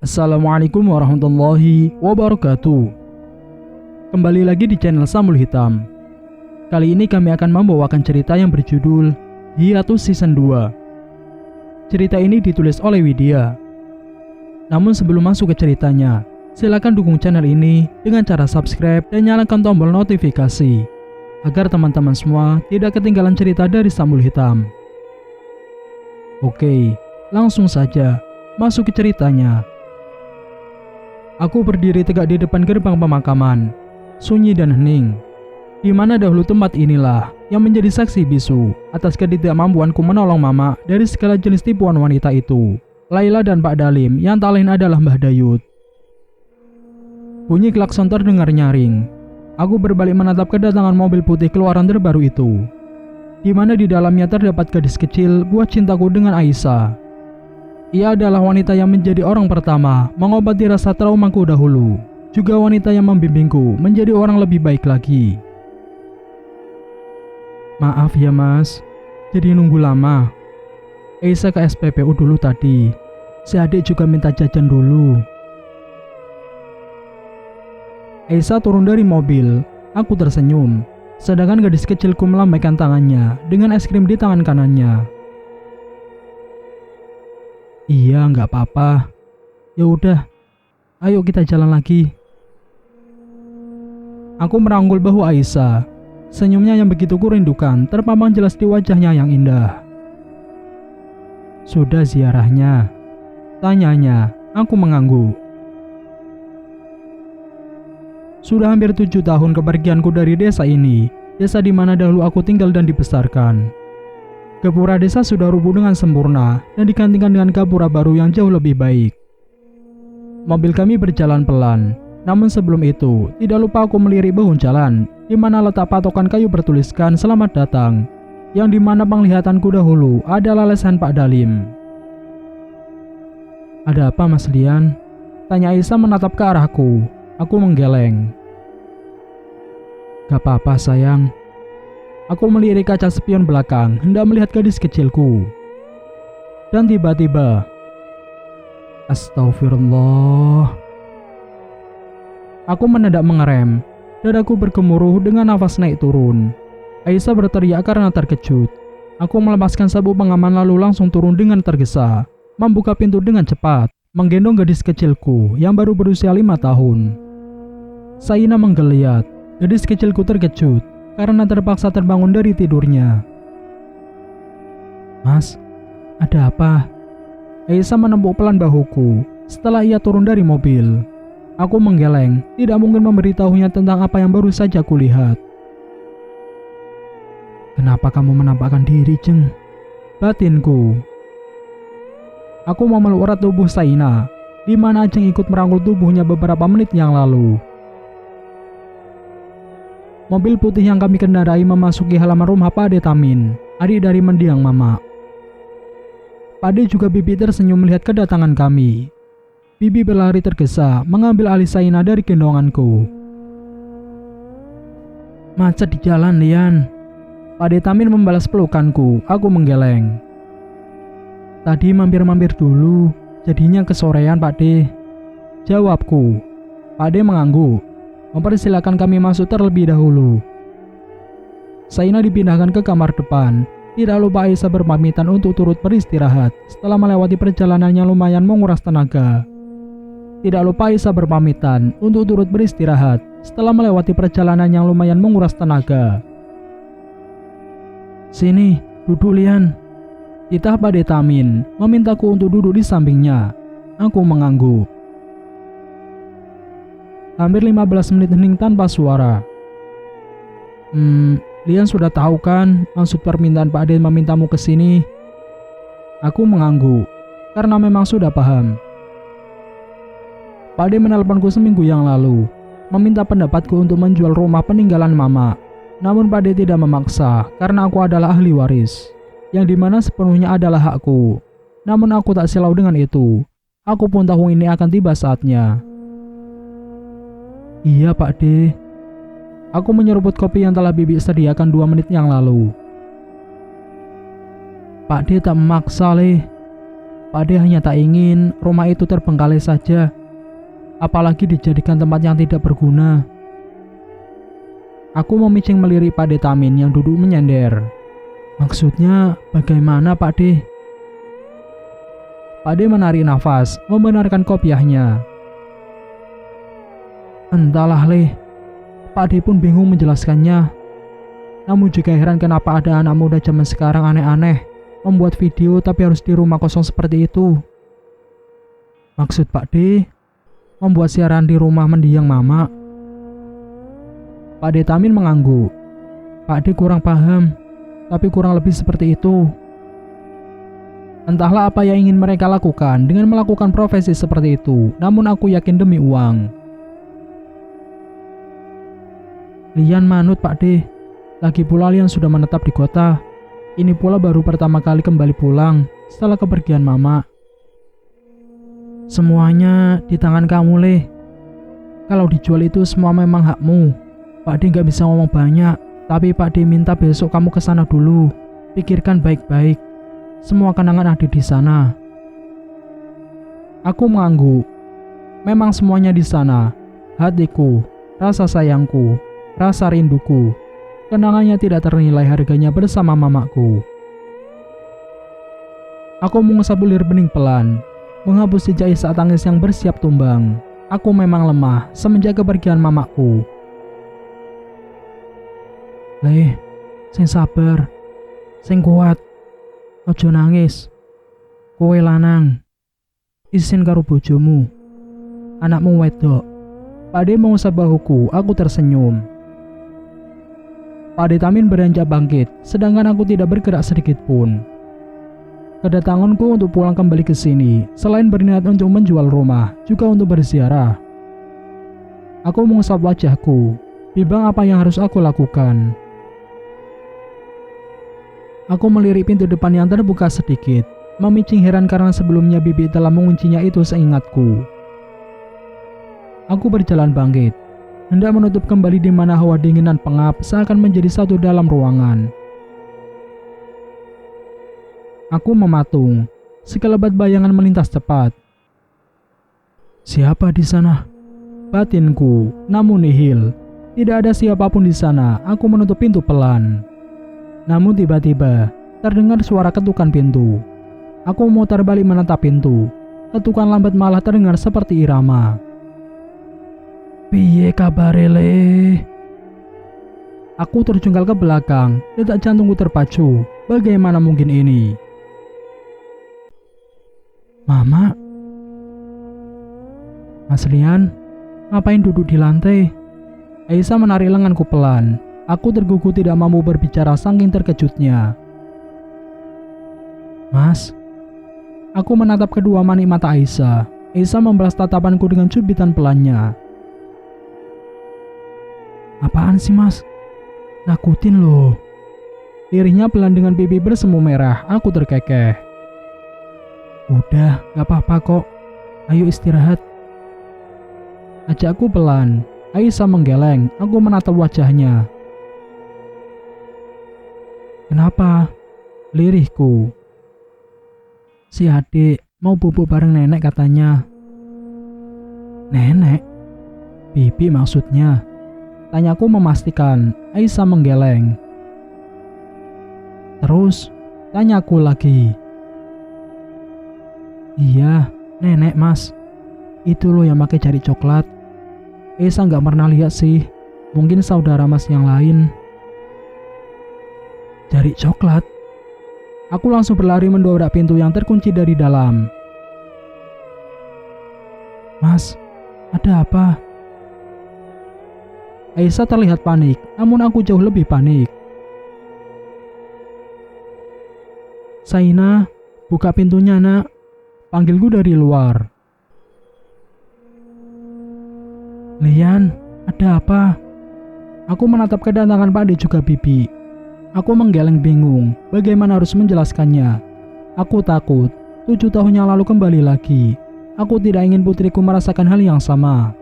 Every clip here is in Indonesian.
Assalamualaikum warahmatullahi wabarakatuh. Kembali lagi di channel Sambul Hitam. Kali ini kami akan membawakan cerita yang berjudul Hiatus Season 2. Cerita ini ditulis oleh Widya. Namun sebelum masuk ke ceritanya, silakan dukung channel ini dengan cara subscribe dan nyalakan tombol notifikasi agar teman-teman semua tidak ketinggalan cerita dari Sambul Hitam. Oke, langsung saja masuk ke ceritanya. Aku berdiri tegak di depan gerbang pemakaman, sunyi dan hening, di mana dahulu tempat inilah yang menjadi saksi bisu atas ketidakmampuanku menolong Mama dari segala jenis tipuan wanita itu, Laila dan Pak Dalim yang tak lain adalah Mbah Dayut. Bunyi klakson terdengar nyaring. Aku berbalik menatap kedatangan mobil putih keluaran terbaru itu, di mana di dalamnya terdapat gadis kecil buah cintaku dengan Aisyah. Ia adalah wanita yang menjadi orang pertama mengobati rasa traumaku dahulu, juga wanita yang membimbingku menjadi orang lebih baik lagi. Maaf ya mas, jadi nunggu lama. Aisyah ke SPPU dulu tadi. Si adik juga minta jajan dulu. Aisyah turun dari mobil. Aku tersenyum, sedangkan gadis kecilku melambaikan tangannya dengan es krim di tangan kanannya. Iya, nggak apa-apa. Ya udah, ayo kita jalan lagi. Aku merangkul bahu Aisyah. Senyumnya yang begitu kurindukan terpampang jelas di wajahnya yang indah. Sudah ziarahnya? Tanyanya. Aku mengangguk. Sudah hampir 7 tahun kepergianku dari desa ini, desa di mana dahulu aku tinggal dan dibesarkan. Gapura desa sudah rubuh dengan sempurna dan digantikan dengan gapura baru yang jauh lebih baik. Mobil kami berjalan pelan, namun sebelum itu tidak lupa aku melirik bahu jalan, di mana letak patokan kayu bertuliskan "Selamat datang", yang di mana penglihatanku dahulu adalah lesan Pak Dalim. Ada apa Mas Lian? Tanya Aisyah menatap ke arahku. Aku menggeleng. Gak apa-apa sayang. Aku melirik kaca spion belakang, hendak melihat gadis kecilku. Dan tiba-tiba, astagfirullah. Aku mendadak mengerem, dadaku bergemuruh dengan nafas naik turun. Aisyah berteriak karena terkejut. Aku melepaskan sabuk pengaman lalu langsung turun dengan tergesa, membuka pintu dengan cepat, menggendong gadis kecilku yang baru berusia 5 tahun. Saina menggeliat, gadis kecilku terkejut karena terpaksa terbangun dari tidurnya. Mas, ada apa? Aisyah menepuk pelan bahuku setelah ia turun dari mobil. Aku menggeleng, tidak mungkin memberitahunya tentang apa yang baru saja kulihat. Kenapa kamu menampakkan diri, Jeng? Batinku. Aku memeluk erat tubuh Saina, di mana Ajeng ikut merangkul tubuhnya beberapa menit yang lalu. Mobil putih yang kami kendarai memasuki halaman rumah Pak De Tamin, adik dari mendiang Mama. Pak De juga Bibi tersenyum melihat kedatangan kami. Bibi berlari tergesa mengambil alih Saina dari gendonganku. Macet di jalan, Lian. Pak De Tamin membalas pelukanku. Aku menggeleng. Tadi mampir-mampir dulu, jadinya kesorean Pak De. Jawabku. Pak De mengangguk. Mempersilakan kami masuk terlebih dahulu. Saina dipindahkan ke kamar depan. Tidak lupa Aisyah berpamitan untuk turut beristirahat setelah melewati perjalanan yang lumayan menguras tenaga. Tidak lupa Aisyah berpamitan untuk turut beristirahat setelah melewati perjalanan yang lumayan menguras tenaga. Sini, duduk Lian. Titah Pak De Tamin memintaku untuk duduk di sampingnya. Aku mengangguk. Hampir 15 menit hening tanpa suara. Lian sudah tahu kan maksud permintaan Pak De memintamu ke sini? Aku mengangguk karena memang sudah paham. Pak De menelponku seminggu yang lalu, meminta pendapatku untuk menjual rumah peninggalan Mama. Namun Pak De tidak memaksa karena aku adalah ahli waris, yang dimana sepenuhnya adalah hakku. Namun aku tak silau dengan itu. Aku pun tahu ini akan tiba saatnya. Iya Pak De. Aku menyeruput kopi yang telah Bibi sediakan 2 menit yang lalu. Pak De tak memaksa, Le. Pak De hanya tak ingin rumah itu terbengkalai saja, apalagi dijadikan tempat yang tidak berguna. Aku memicing melirik Pak De Tamin yang duduk menyender. Maksudnya bagaimana Pak De? Pak De menarik nafas, membenarkan kopiahnya. Entahlah Leh, Pak De pun bingung menjelaskannya. Namun juga heran kenapa ada anak muda zaman sekarang aneh-aneh, membuat video tapi harus di rumah kosong seperti itu. Maksud Pak De, membuat siaran di rumah mendiang mama. Pak De Tamin mengangguk. Pak De kurang paham, tapi kurang lebih seperti itu. Entahlah apa yang ingin mereka lakukan dengan melakukan profesi seperti itu, namun aku yakin demi uang. Lian manut Pak De, lagi pula Lian sudah menetap di kota. Ini pula baru pertama kali kembali pulang setelah kepergian mama. Semuanya di tangan kamu Leh. Kalau dijual itu semua memang hakmu. Pak De gak bisa ngomong banyak, tapi Pak De minta besok kamu ke sana dulu. Pikirkan baik-baik. Semua kenangan ada di sana. Aku mengangguk. Memang semuanya di sana. Hatiku, rasa sayangku, rasa rinduku. Kenangannya tidak ternilai harganya bersama mamaku. Aku mengusap bulir bening pelan, menghapus jejak isak tangis yang bersiap tumbang. Aku memang lemah semenjak kepergian mamaku. Leh, sing sabar, sing kuat, ojo nangis. Kowe lanang, isin karo bojomu, anakmu wedok. Pak De mengusap bahuku, aku tersenyum. Pak De Tamin beranjak bangkit, sedangkan aku tidak bergerak sedikit pun. Kedatanganku untuk pulang kembali ke sini, selain berniat untuk menjual rumah, juga untuk berziarah. Aku mengusap wajahku, bimbang apa yang harus aku lakukan. Aku melirik pintu depan yang terbuka sedikit, memicing heran karena sebelumnya Bibi telah menguncinya itu seingatku. Aku berjalan bangkit, hendak menutup kembali di mana hawa dingin dan pengap seakan menjadi satu dalam ruangan. Aku mematung, sekelebat bayangan melintas cepat. Siapa di sana? Batinku, namun nihil. Tidak ada siapapun di sana. Aku menutup pintu pelan. Namun tiba-tiba, terdengar suara ketukan pintu. Aku memutar balik menatap pintu. Ketukan lambat malah terdengar seperti irama. Piye kabare Le? Aku terjungkal ke belakang, detak jantungku terpacu. Bagaimana mungkin ini? Mama? Mas Lian, ngapain duduk di lantai? Aisyah menarik lenganku pelan. Aku tergugu tidak mampu berbicara saking terkejutnya. Mas? Aku menatap kedua manik mata Aisyah. Aisyah membalas tatapanku dengan cubitan pelannya. Apaan sih mas? Nakutin loh. Lirihnya pelan dengan pipi bersemu merah. Aku terkekeh. Udah, gak apa-apa kok. Ayo istirahat. Ajakku pelan. Aisyah menggeleng. Aku menatap wajahnya. Kenapa? Lirihku. Si adik mau bubuk bareng nenek katanya. Nenek? Bibi maksudnya. Tanyaku memastikan. Aisyah menggeleng. Terus, tanyaku lagi. Iya, nenek mas. Itu loh yang pakai jari coklat. Aisyah gak pernah lihat sih. Mungkin saudara mas yang lain. Jari coklat? Aku langsung berlari mendobrak pintu yang terkunci dari dalam. Mas, ada apa? Aisyah terlihat panik, namun aku jauh lebih panik. Saina, buka pintunya nak. Panggilku dari luar. Lian, ada apa? Aku menatap kedatangan Pak De juga Bibi. Aku menggeleng bingung bagaimana harus menjelaskannya. Aku takut 7 tahun yang lalu kembali lagi. Aku tidak ingin putriku merasakan hal yang sama.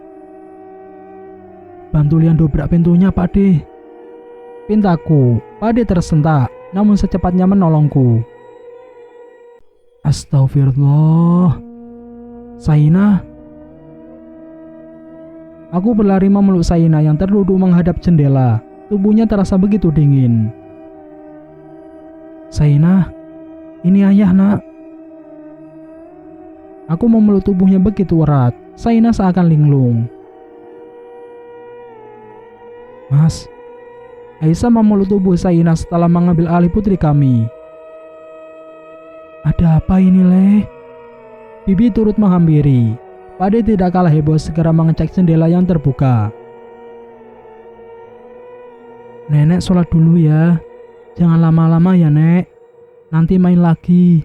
Bantu Lian dobrak pintunya Pak De. Pintaku. Pak De tersentak namun secepatnya menolongku. Astagfirullah. Saina. Aku berlari memeluk Saina yang terduduk menghadap jendela. Tubuhnya terasa begitu dingin. Saina, ini ayah nak. Aku memeluk tubuhnya begitu erat. Saina seakan linglung. Mas. Aisyah memeluk tubuh Saina setelah mengambil alih putri kami. Ada apa ini, Leh? Bibi turut menghampiri. Pade tidak kalah heboh segera mengecek jendela yang terbuka. Nenek sholat dulu ya. Jangan lama-lama ya, Nek. Nanti main lagi.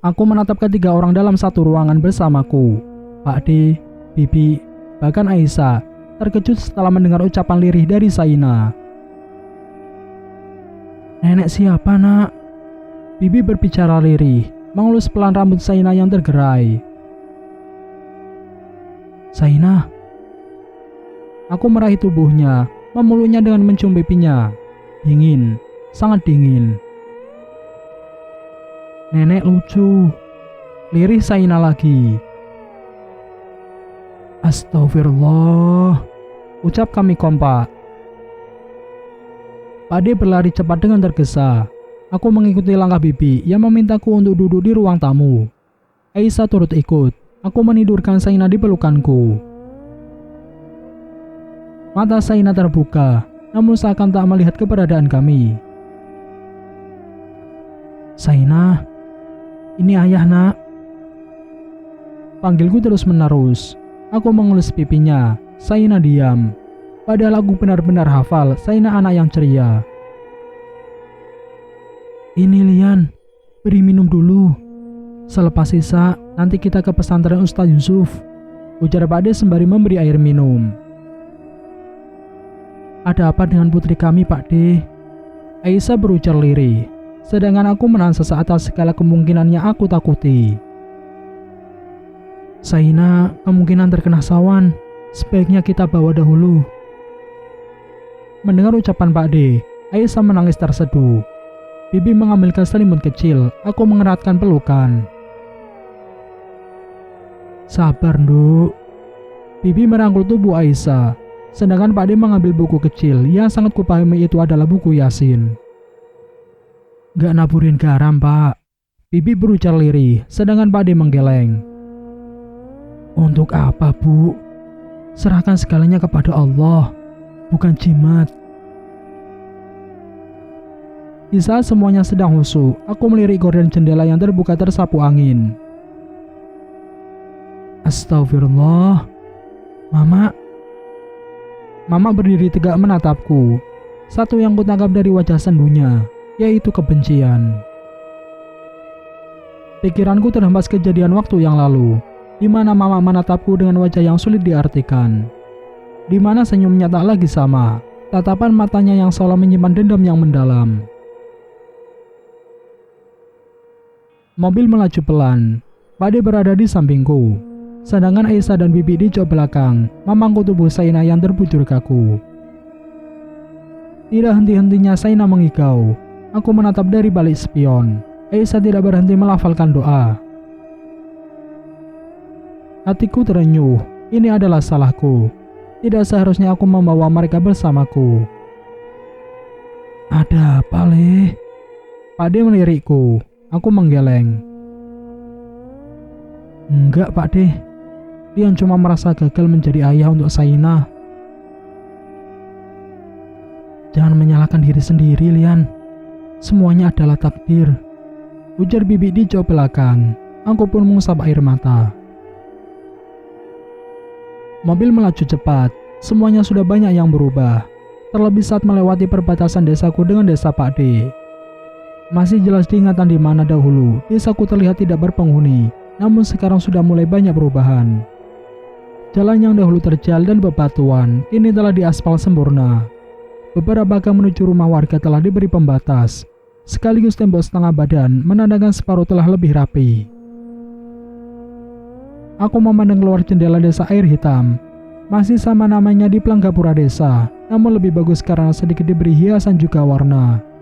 Aku menatap ketiga orang dalam satu ruangan bersamaku. Pak D, Bibi, bahkan Aisyah terkejut setelah mendengar ucapan lirih dari Saina. Nenek siapa, nak? Bibi berbicara lirih, mengelus pelan rambut Saina yang tergerai. Saina. Aku meraih tubuhnya, memeluknya dengan mencium pipinya. Dingin, sangat dingin. Nenek lucu. Lirih Saina lagi. Astagfirullah. Ucap kami kompak. Pade berlari cepat dengan tergesa. Aku mengikuti langkah Bibi yang memintaku untuk duduk di ruang tamu. Aisyah turut ikut. Aku menidurkan Saina di pelukanku. Mata Saina terbuka, namun seakan tak melihat keberadaan kami. Saina, ini ayah nak. Panggilku terus menerus. Aku mengelus pipinya. Saina diam. Padahal aku benar-benar hafal Saina anak yang ceria. Ini Lian, beri minum dulu. Selepas sisa, nanti kita ke pesantren Ustaz Yusuf. Ujar Pak De sembari memberi air minum. Ada apa dengan putri kami, Pak De? Aisyah berujar lirih, sedangkan aku menahan sesaat atas segala kemungkinan yang aku takuti. Saina kemungkinan terkena sawan. Sebaiknya kita bawa dahulu. Mendengar ucapan Pak De, Aisyah menangis terseduh. Bibi mengambilkan selimut kecil. Aku mengeratkan pelukan. Sabar, Nduk. Bibi merangkul tubuh Aisyah, sedangkan Pak De mengambil buku kecil yang sangat kupahami itu adalah buku Yasin. Gak naburin garam, Pak. Bibi berujar lirih, sedangkan Pak De menggeleng. Untuk apa, Bu? Serahkan segalanya kepada Allah, bukan jimat. Di saat semuanya sedang khusyuk, aku melirik gorden jendela yang terbuka tersapu angin. Astagfirullah. Mama. Mama berdiri tegak menatapku. Satu yang kutangkap dari wajah sendunya, yaitu kebencian. Pikiranku terhempas kejadian waktu yang lalu, di mana Mama menatapku dengan wajah yang sulit diartikan. Di mana senyumnya tak lagi sama, tatapan matanya yang seolah menyimpan dendam yang mendalam. Mobil melaju pelan. Pade berada di sampingku, sedangkan Aisyah dan Bibi di jok belakang memangku tubuh Saina yang terbujur kaku. Tidak henti-hentinya Saina mengigau. Aku menatap dari balik spion. Aisyah tidak berhenti melafalkan doa. Hatiku terenyuh. Ini adalah salahku. Tidak seharusnya aku membawa mereka bersamaku. Ada apa, Leh? Pade melirikku. Aku menggeleng. Enggak, Pak De. Lian cuma merasa gagal menjadi ayah untuk Saina. Jangan menyalahkan diri sendiri, Lian. Semuanya adalah takdir. Ujar Bibi di jok belakang. Aku pun mengusap air mata. Mobil melaju cepat. Semuanya sudah banyak yang berubah. Terlebih saat melewati perbatasan desaku dengan desa Pak De. Masih jelas diingatan di mana dahulu desaku terlihat tidak berpenghuni, namun sekarang sudah mulai banyak perubahan. Jalan yang dahulu terjal dan bebatuan kini telah diaspal sempurna. Beberapa gang menuju rumah warga telah diberi pembatas, sekaligus tembok setengah badan menandakan separuh telah lebih rapi. Aku memandang keluar jendela desa air hitam. Masih sama namanya di pelang gapura desa, namun lebih bagus karena sedikit diberi hiasan juga warna.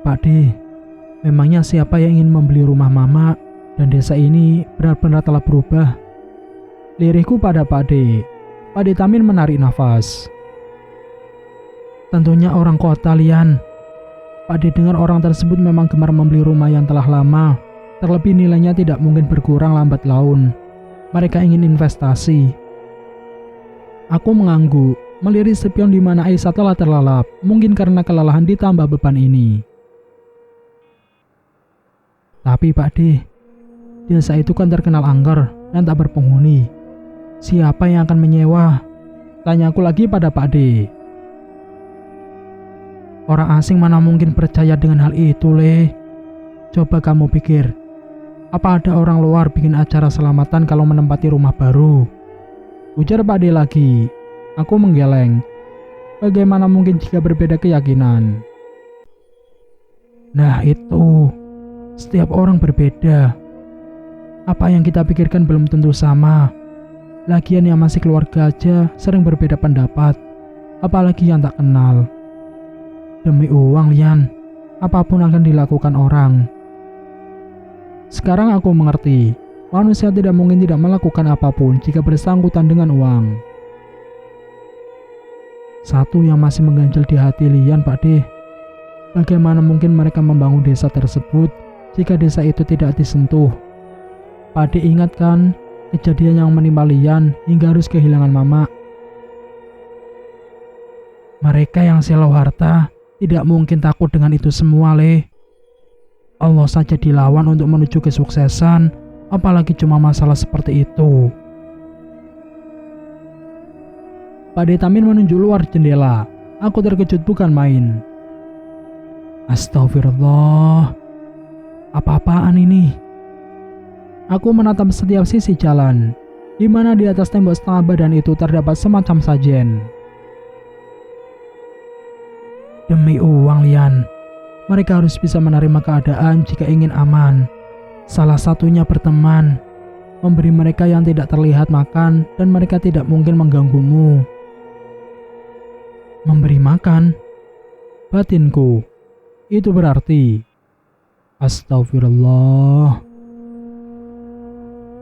Pak De, Memangnya siapa yang ingin membeli rumah Mama dan desa ini benar-benar telah berubah? Lirihku pada Pak D. Pak D Tamin menarik nafas. Tentunya orang kota, Lian. Pak D dengar orang tersebut memang gemar membeli rumah yang telah lama. Terlebih nilainya tidak mungkin berkurang lambat laun. Mereka ingin investasi. Aku mengangguk, melirik spion di mana Aisyah telah terlelap, mungkin karena kelelahan ditambah beban ini. Tapi Pak D, desa itu kan terkenal angker dan tak berpenghuni. Siapa yang akan menyewa? Tanyaku lagi pada Pak D. Orang asing mana mungkin percaya dengan hal itu, Le? Coba kamu pikir, apa ada orang luar bikin acara selamatan kalau menempati rumah baru? Ujar Pak D lagi. Aku menggeleng. Bagaimana mungkin jika berbeda keyakinan? Nah itu, setiap orang berbeda. Apa yang kita pikirkan belum tentu sama. Lagian yang masih keluarga aja sering berbeda pendapat, apalagi yang tak kenal. Demi uang, Lian, apapun akan dilakukan orang. Sekarang aku mengerti. Manusia tidak mungkin tidak melakukan apapun jika bersangkutan dengan uang. Satu yang masih mengganjal di hati Lian, Pak D. Bagaimana mungkin mereka membangun desa tersebut jika desa itu tidak disentuh? Pak D ingat kan kejadian yang menimpa Lian hingga harus kehilangan Mama? Mereka yang silau harta tidak mungkin takut dengan itu semua, Le. Allah saja dilawan untuk menuju kesuksesan. Apalagi cuma masalah seperti itu. Pak D Tamin menunjuk luar jendela. Aku terkejut bukan main. Astagfirullah. Apa-apaan ini? Aku menatap setiap sisi jalan, di mana di atas tembok setengah badan itu terdapat semacam sajen. Demi uang, Lian, mereka harus bisa menerima keadaan jika ingin aman. Salah satunya berteman, memberi mereka yang tidak terlihat makan dan mereka tidak mungkin mengganggumu. Memberi makan? Batinku, itu berarti astagfirullah.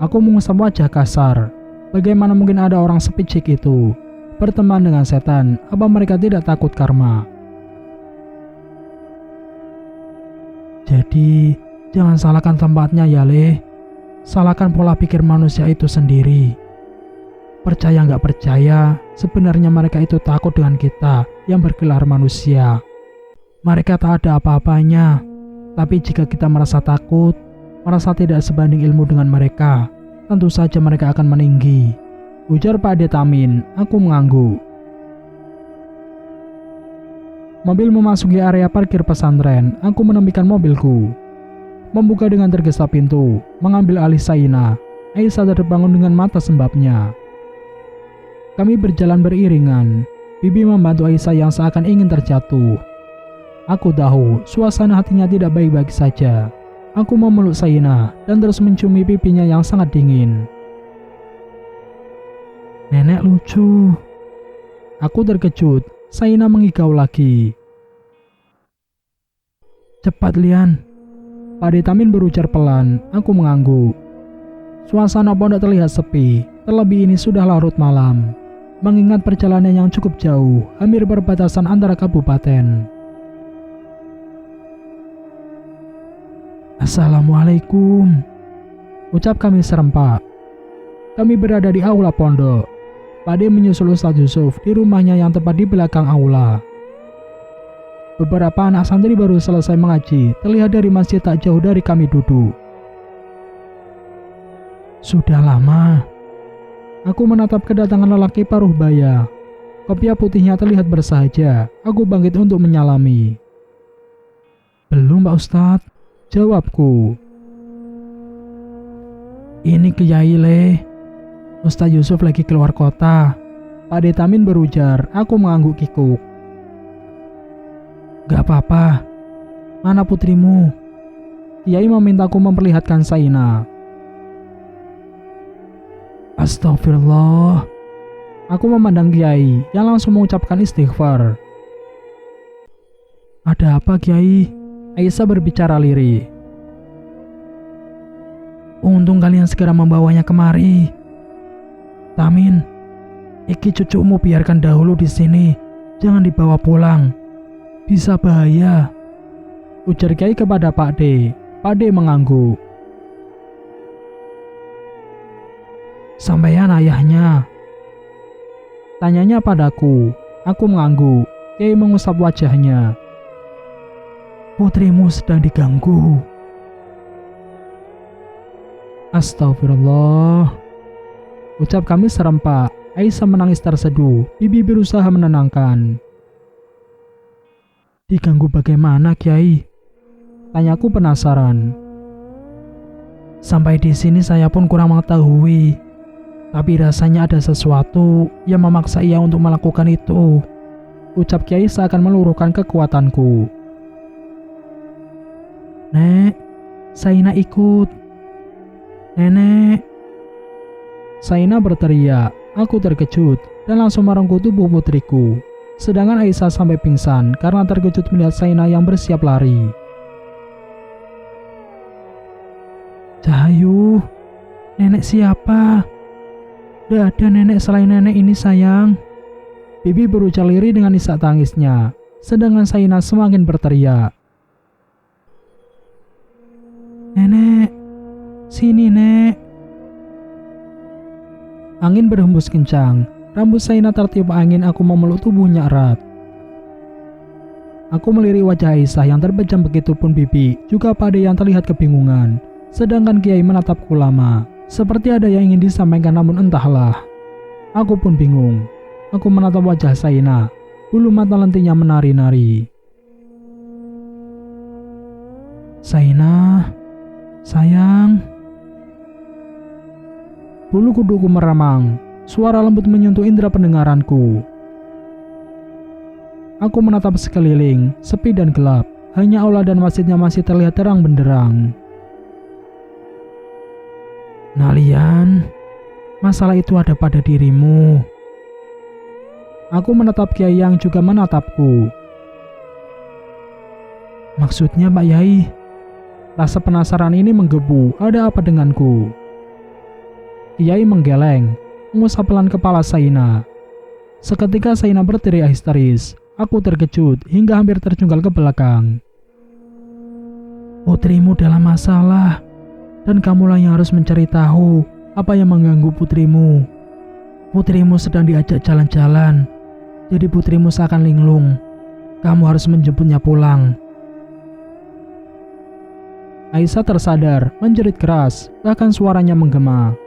Aku mengusap wajah kasar. Bagaimana mungkin ada orang sepicik itu berteman dengan setan? Apa mereka tidak takut karma? Jadi jangan salahkan tempatnya ya, Le. Salahkan pola pikir manusia itu sendiri. Percaya nggak percaya, sebenarnya mereka itu takut dengan kita yang bergelar manusia. Mereka tak ada apa-apanya. Tapi jika kita merasa takut, merasa tidak sebanding ilmu dengan mereka, tentu saja mereka akan meninggi. Ujar Pak D Tamin. Aku mengangguk. Mobil memasuki area parkir pesantren. Aku menemukan mobilku. Membuka dengan tergesa pintu, mengambil alih Saina. Aisyah terbangun dengan mata sembabnya. Kami berjalan beriringan. Bibi membantu Aisyah yang seakan ingin terjatuh. Aku tahu suasana hatinya tidak baik-baik saja. Aku memeluk Saina dan terus menciumi pipinya yang sangat dingin. Nenek lucu. Aku terkejut. Saina mengigau lagi. Cepat, Lian. Pak D Tamin berujar pelan. Aku mengangguk. Suasana pondok terlihat sepi. Terlebih ini sudah larut malam. Mengingat perjalanan yang cukup jauh, hampir perbatasan antara kabupaten. Assalamualaikum, ucap kami serempak. Kami berada di aula pondok. Pak D menyusul Ustadz Yusuf di rumahnya yang tepat di belakang aula. Beberapa anak santri baru selesai mengaji, terlihat dari masjid tak jauh dari kami duduk. Sudah lama. Aku menatap kedatangan lelaki paruh baya. Kopiah putihnya terlihat bersahaja. Aku bangkit untuk menyalami. Belum, Pak Ustadz, jawabku. Ini Kiai, Le. Ustadz Yusuf lagi keluar kota. Pak D Tamin berujar. Aku mengangguk kikuk. Gak apa-apa. Mana putrimu? Kiai memintaku memperlihatkan Saina. Astagfirullah. Aku memandang Kiai yang langsung mengucapkan istighfar. Ada apa, Kiai? Aisyah berbicara lirih. Untung kalian segera membawanya kemari. Tamin, iki cucumu biarkan dahulu di sini. Jangan dibawa pulang. Bisa bahaya. Ujar Kiai kepada Pak D. Pak D mengangguk. Sampeyan ayahnya? Tanyanya padaku. Aku mengangguk. Kiai mengusap wajahnya. Putrimu sedang diganggu. Astagfirullah. Ucap kami serempak. Aisyah menangis terseduh. Bibi berusaha menenangkan. Diganggu bagaimana, Kiai? Tanyaku penasaran. Sampai di sini saya pun kurang mengetahui. Tapi rasanya ada sesuatu yang memaksa ia untuk melakukan itu. Ucap Kiai seakan meluruhkan kekuatanku. Nek, Saina ikut. Nenek. Saina berteriak. Aku terkejut dan langsung merengkuh tubuh putriku. Sedangkan Aisyah sampai pingsan karena terkejut melihat Saina yang bersiap lari. Cahayu, nenek siapa? Tidak ada nenek selain nenek ini sayang. Bibi berujar lirih dengan isak tangisnya. Sedangkan Saina semakin berteriak. Nenek, sini nek. Angin berhembus kencang. Rambut Saina tertiup angin. Aku memeluk tubuhnya erat. Aku melirik wajah Aisyah yang terbejam, begitupun Bibi, juga Pak D yang terlihat kebingungan. Sedangkan Kiai menatapku lama, seperti ada yang ingin disampaikan namun entahlah. Aku pun bingung. Aku menatap wajah Saina. Bulu mata lentinya menari-nari. Saina, sayang. Bulu kuduku meramang. Suara lembut menyentuh indera pendengaranku. Aku menatap sekeliling, sepi dan gelap. Hanya aula dan masjidnya masih terlihat terang benderang. Nalian, masalah itu ada pada dirimu. Aku menatap Kiai yang juga menatapku. Maksudnya Pak Yai? Rasa penasaran ini menggebu. Ada apa denganku? Kiai menggeleng, mengusap pelan kepala Saina. Seketika Saina berteriak histeris. Aku terkejut hingga hampir terjungkal ke belakang. Putrimu dalam masalah, dan kamulah yang harus mencari tahu apa yang mengganggu putrimu. Putrimu sedang diajak jalan-jalan, jadi putrimu seakan linglung. Kamu harus menjemputnya pulang. Aisyah tersadar, menjerit keras, bahkan suaranya menggema.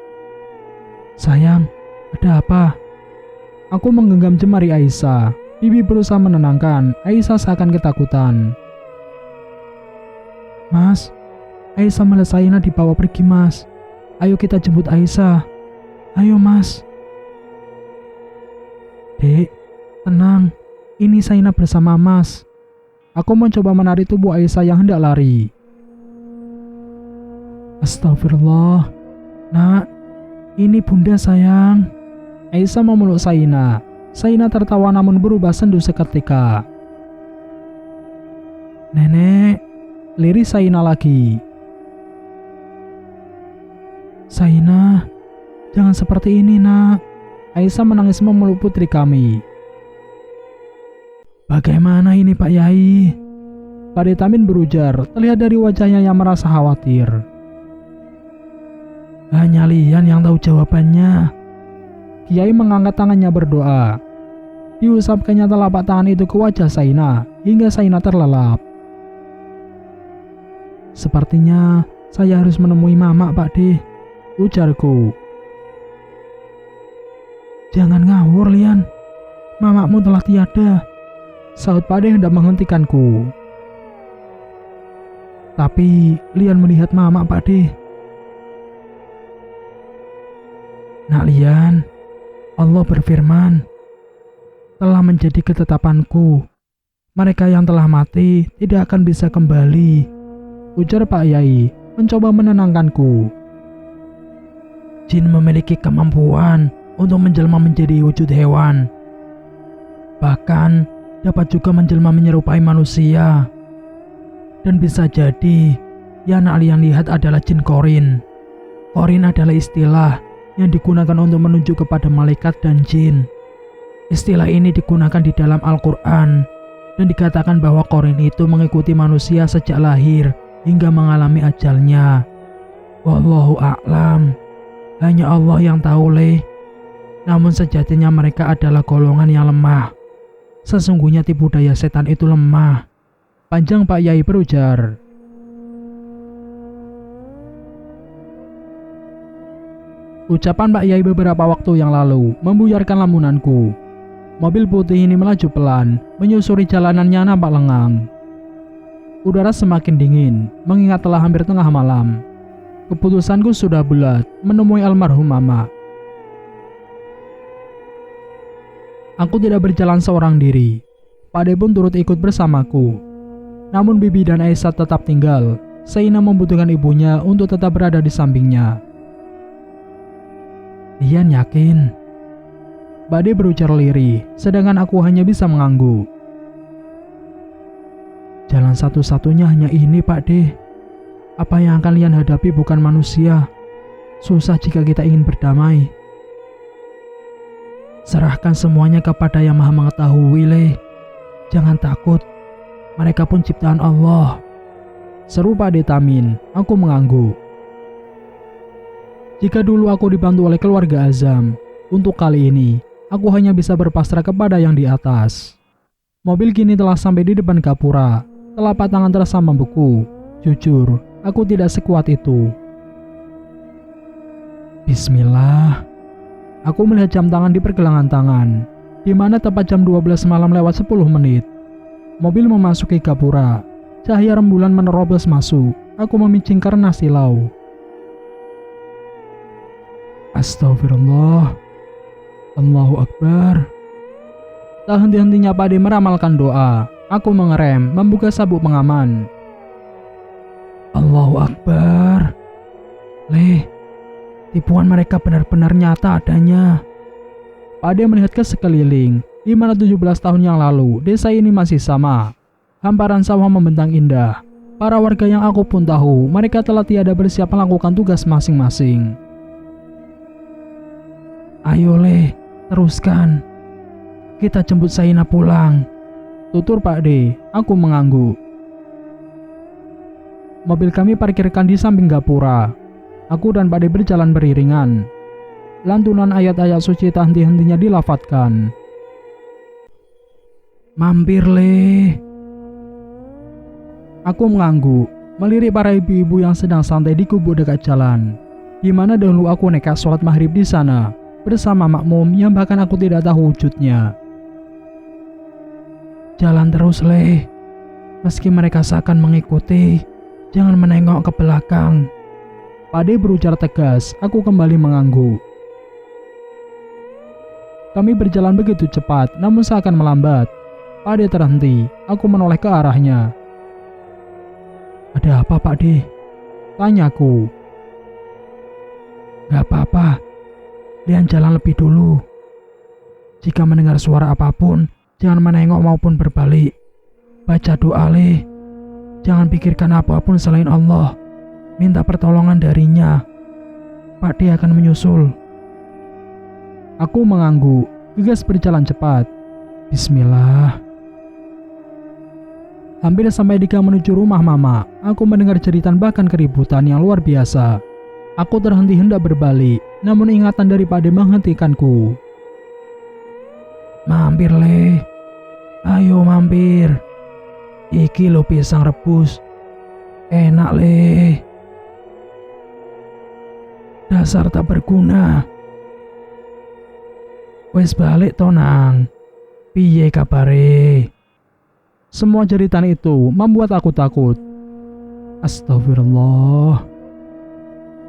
Sayang, ada apa? Aku menggenggam jemari Aisyah. Bibi berusaha menenangkan. Aisyah seakan ketakutan. Mas, Aisyah melihat Saina dibawa pergi, Mas. Ayo kita jemput Aisyah. Ayo, Mas. Dek, tenang. Ini Saina bersama Mas. Aku mencoba menarik tubuh Aisyah yang hendak lari. Astagfirullah. Nak, ini bunda sayang. Aisyah memeluk Saina. Saina tertawa namun berubah sendu seketika. Nenek, lirih Saina lagi. Saina, jangan seperti ini nak. Aisyah menangis memeluk putri kami. Bagaimana ini Pak Yai? Pak D Tamin berujar, terlihat dari wajahnya yang merasa khawatir. Hanya Lian yang tahu jawabannya. Kiai mengangkat tangannya berdoa. Diusapkannya telapak tangan itu ke wajah Saina hingga Saina terlelap. Sepertinya saya harus menemui Mama, Pak D, ujarku. Jangan ngawur, Lian. Mamamu telah tiada, sahut Pak D hendak menghentikanku. Tapi Lian melihat Mama, Pak D. Nak Lian, Allah berfirman, telah menjadi ketetapanku, mereka yang telah mati tidak akan bisa kembali, ujar Pak Yai, mencoba menenangkanku. Jin memiliki kemampuan untuk menjelma menjadi wujud hewan, bahkan dapat juga menjelma menyerupai manusia. Dan bisa jadi yang kalian lihat adalah jin korin. Korin adalah istilah yang digunakan untuk menunjuk kepada malaikat dan jin. Istilah ini digunakan di dalam Al-Quran dan dikatakan bahwa korin itu mengikuti manusia sejak lahir hingga mengalami ajalnya. Wallahu a'lam. Hanya Allah yang tahu, Le. Namun sejatinya mereka adalah golongan yang lemah. Sesungguhnya tipu daya setan itu lemah. Panjang Pak Yai berujar. Ucapan Pak Yai beberapa waktu yang lalu membuyarkan lamunanku. Mobil putih ini melaju pelan, menyusuri jalanannya nampak lengang. Udara semakin dingin, mengingat telah hampir tengah malam. Keputusanku sudah bulat, menemui almarhum Mama. Aku tidak berjalan seorang diri. Pak De pun turut ikut bersamaku. Namun Bibi dan Aisyah tetap tinggal. Saina membutuhkan ibunya untuk tetap berada di sampingnya. Dian yakin? Pak De berujar lirih, sedangkan aku hanya bisa mengangguk. Jalan satu-satunya hanya ini, Pak De. Apa yang akan kalian hadapi bukan manusia. Susah jika kita ingin berdamai. Serahkan semuanya kepada Yang Maha Mengetahui, Le. Jangan takut. Mereka pun ciptaan Allah. Seru Pak De Tamin. Aku mengangguk. Jika dulu aku dibantu oleh keluarga Azam, untuk kali ini, aku hanya bisa berpasrah kepada yang di atas. Mobil kini telah sampai di depan gapura. Telapak tangan terasa membeku. Jujur, aku tidak sekuat itu. Bismillah. Aku melihat jam tangan di pergelangan tangan, di mana tepat jam 12 malam lewat 10 menit. Mobil memasuki gapura. Cahaya rembulan menerobos masuk. Aku memicing karena silau. Astagfirullah. Allahu Akbar. Tak henti-hentinya Pak De meramalkan doa. Aku mengerem, membuka sabuk pengaman. Allahu Akbar. Le, tipuan mereka benar-benar nyata adanya. Pak De melihat ke sekeliling, di mana 17 tahun yang lalu desa ini masih sama. Hamparan sawah membentang indah. Para warga yang aku pun tahu, mereka telah tiada bersiap melakukan tugas masing-masing. Ayo Le, teruskan. Kita jemput Saina pulang. Tutur Pak De, aku mengangguk. Mobil kami parkirkan di samping gapura. Aku dan Pak De berjalan beriringan. Lantunan ayat-ayat suci tak henti-hentinya dilafatkan. Mampir Le. Aku mengangguk, melirik para ibu-ibu yang sedang santai di kubu dekat jalan, di mana dahulu aku nekat sholat maghrib di sana, bersama makmum yang bahkan aku tidak tahu wujudnya. Jalan terus Le. Meski mereka seakan mengikuti, jangan menengok ke belakang. Pak De berujar tegas, aku kembali mengangguk. Kami berjalan begitu cepat, namun seakan melambat. Pak De terhenti, aku menoleh ke arahnya. Ada apa Pak De? Tanyaku. Gak apa-apa, lihat jalan lebih dulu. Jika mendengar suara apapun, jangan menengok maupun berbalik. Baca doa Le. Jangan pikirkan apapun selain Allah. Minta pertolongan darinya. Pak De akan menyusul. Aku mengangguk, gegas berjalan cepat. Bismillah. Hampir sampai di gang menuju rumah Mama, aku mendengar jeritan bahkan keributan yang luar biasa. Aku terhenti hendak berbalik, namun ingatan dari Pak De menghentikanku. Mampir Le. Ayo mampir. Iki lo pisang rebus. Enak Le. Dasar tak berguna. Wes balik tonang. Piye kabare? Semua jeritan itu membuat aku takut. Astagfirullah.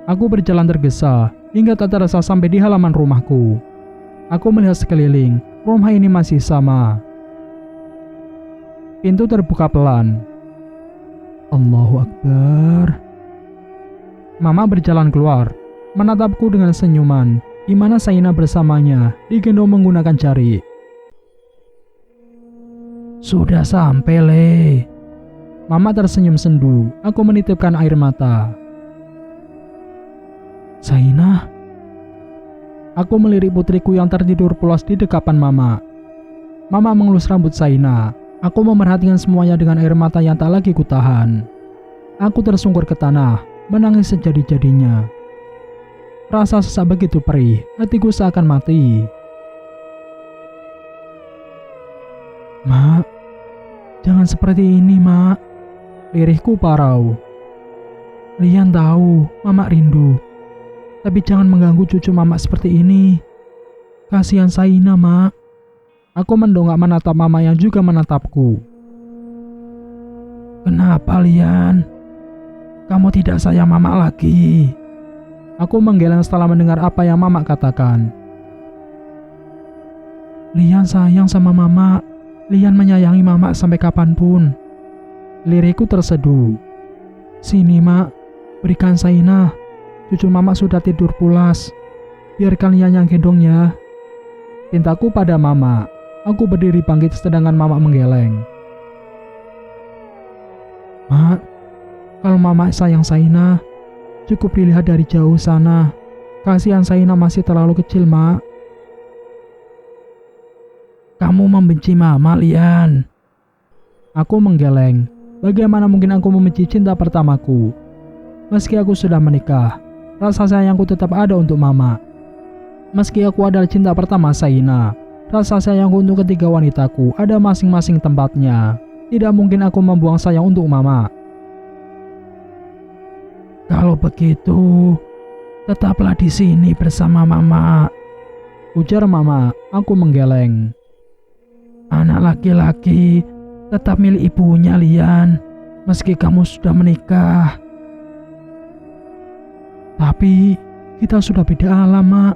Aku berjalan tergesa hingga tak terasa sampai di halaman rumahku. Aku melihat sekeliling, rumah ini masih sama. Pintu terbuka pelan. Allahu Akbar. Mama berjalan keluar, menatapku dengan senyuman, di mana Saina bersamanya digendong menggunakan jari. Sudah sampai Le. Mama tersenyum sendu. Aku menitipkan air mata. Saina. Aku melirik putriku yang tertidur pulas di dekapan Mama. Mama mengelus rambut Saina. Aku memerhatikan semuanya dengan air mata yang tak lagi kutahan. Aku tersungkur ke tanah, menangis sejadi-jadinya. Rasa sesak begitu perih, hatiku seakan mati. Mak, jangan seperti ini, Mak. Lirihku parau. Lian tahu, Mama rindu. Tapi jangan mengganggu cucu Mama seperti ini. Kasihan Saina, Mak. Aku mendongak menatap Mama yang juga menatapku. Kenapa, Lian? Kamu tidak sayang Mama lagi? Aku menggeleng setelah mendengar apa yang Mama katakan. Lian sayang sama Mama. Lian menyayangi Mama sampai kapanpun. Lirikku terseduh. Sini, Mak. Berikan Saina. Cucu Mama sudah tidur pulas. Biarkan Lian yang gendong ya. Pintaku pada Mama. Aku berdiri bangkit sedangkan Mama menggeleng. Mak, kalau Mama sayang Saina, cukup dilihat dari jauh sana. Kasihan Saina masih terlalu kecil, Mak. Kamu membenci Mama, Lian. Aku menggeleng. Bagaimana mungkin aku membenci cinta pertamaku? Meski aku sudah menikah, rasa sayangku tetap ada untuk Mama. Meski aku adalah cinta pertama Saina, rasa sayangku untuk ketiga wanitaku ada masing-masing tempatnya. Tidak mungkin aku membuang sayang untuk Mama. Kalau begitu, tetaplah di sini bersama Mama, ujar Mama. Aku menggeleng. Anak laki-laki tetap milik ibunya, Lian, meski kamu sudah menikah. Tapi kita sudah beda alam, Mak.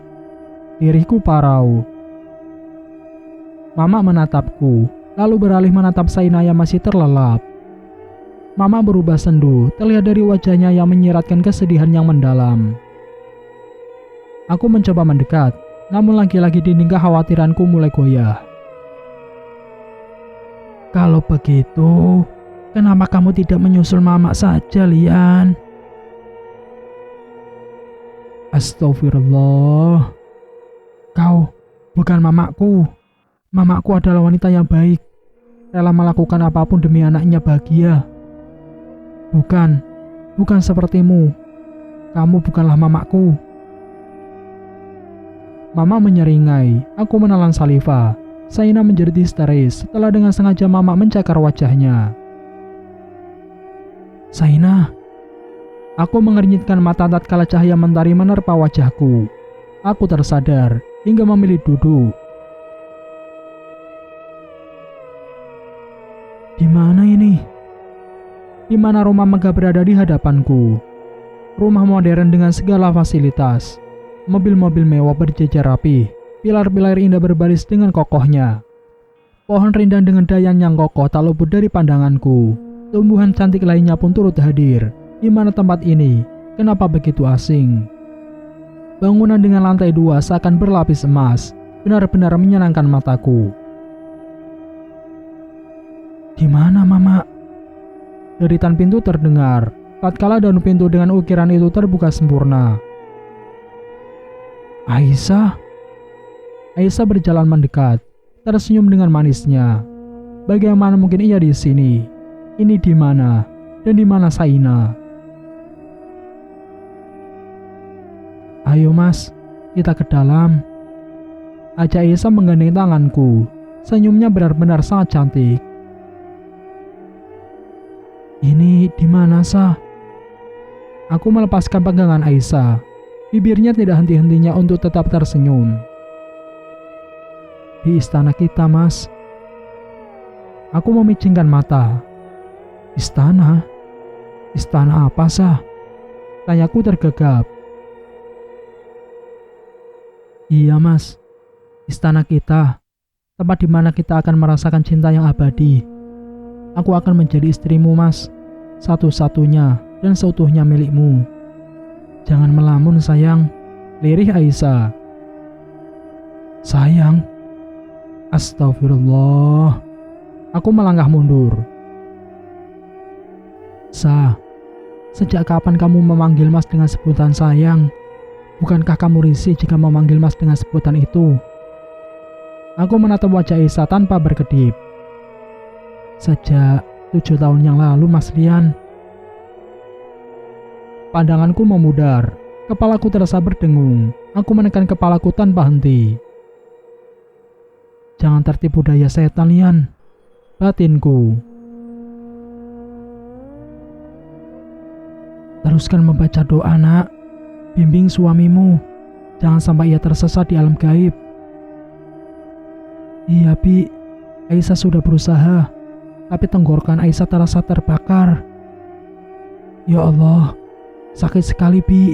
Diriku parau. Mama menatapku, lalu beralih menatap Saina yang masih terlelap. Mama berubah sendu, terlihat dari wajahnya yang menyiratkan kesedihan yang mendalam. Aku mencoba mendekat, namun lagi-lagi dinding kekhawatiranku mulai goyah. Kalau begitu, kenapa kamu tidak menyusul Mama saja, Lian? Astagfirullah. Kau bukan mamaku. Mamaku adalah wanita yang baik, rela melakukan apapun demi anaknya bahagia. Bukan sepertimu. Kamu bukanlah mamaku. Mama menyeringai. Aku menelan saliva. Saina menjerit histeris setelah dengan sengaja Mama mencakar wajahnya. Saina. Aku mengernyitkan mata tatkala cahaya mentari menerpa wajahku. Aku tersadar hingga memilih duduk. Di mana ini? Di mana rumah megah berada di hadapanku? Rumah modern dengan segala fasilitas. Mobil-mobil mewah berjejer rapi. Pilar-pilar indah berbaris dengan kokohnya. Pohon rindang dengan dayan yang kokoh tak luput dari pandanganku. Tumbuhan cantik lainnya pun turut hadir. Di mana tempat ini? Kenapa begitu asing? Bangunan dengan lantai 2 seakan berlapis emas, benar-benar menyenangkan mataku. Di mana, Mama? Deritan pintu terdengar, tatkala daun pintu dengan ukiran itu terbuka sempurna. Aisyah? Aisyah berjalan mendekat, tersenyum dengan manisnya. Bagaimana mungkin ia di sini? Ini di mana? Dan di mana Saina? Ayo Mas, kita ke dalam. Ajak Aisyah menggandeng tanganku. Senyumnya benar-benar sangat cantik. Ini di mana, Sah? Aku melepaskan pegangan Aisyah. Bibirnya tidak henti-hentinya untuk tetap tersenyum. Di istana kita, Mas. Aku memicingkan mata. Istana? Istana apa, Sah? Tanyaku tergagap. Iya, Mas. Istana kita. Tempat di mana kita akan merasakan cinta yang abadi. Aku akan menjadi istrimu, Mas. Satu-satunya dan seutuhnya milikmu. Jangan melamun, sayang. Lirih Aisyah. Sayang. Astagfirullah. Aku melangkah mundur. Sa, sejak kapan kamu memanggil Mas dengan sebutan sayang? Bukankah kamu risih jika memanggil Mas dengan sebutan itu? Aku menatap wajah Aisyah tanpa berkedip. Sejak 7 tahun yang lalu, Mas Lian. Pandanganku memudar. Kepalaku terasa berdengung. Aku menekan kepalaku tanpa henti. Jangan tertipu daya setan, Lian. Batinku. Teruskan membaca doa, nak. Bimbing suamimu. Jangan sampai ia tersesat di alam gaib. Iya, Bi. Aisyah sudah berusaha. Tapi tenggorokan Aisyah terasa terbakar. Ya Allah, sakit sekali, Bi.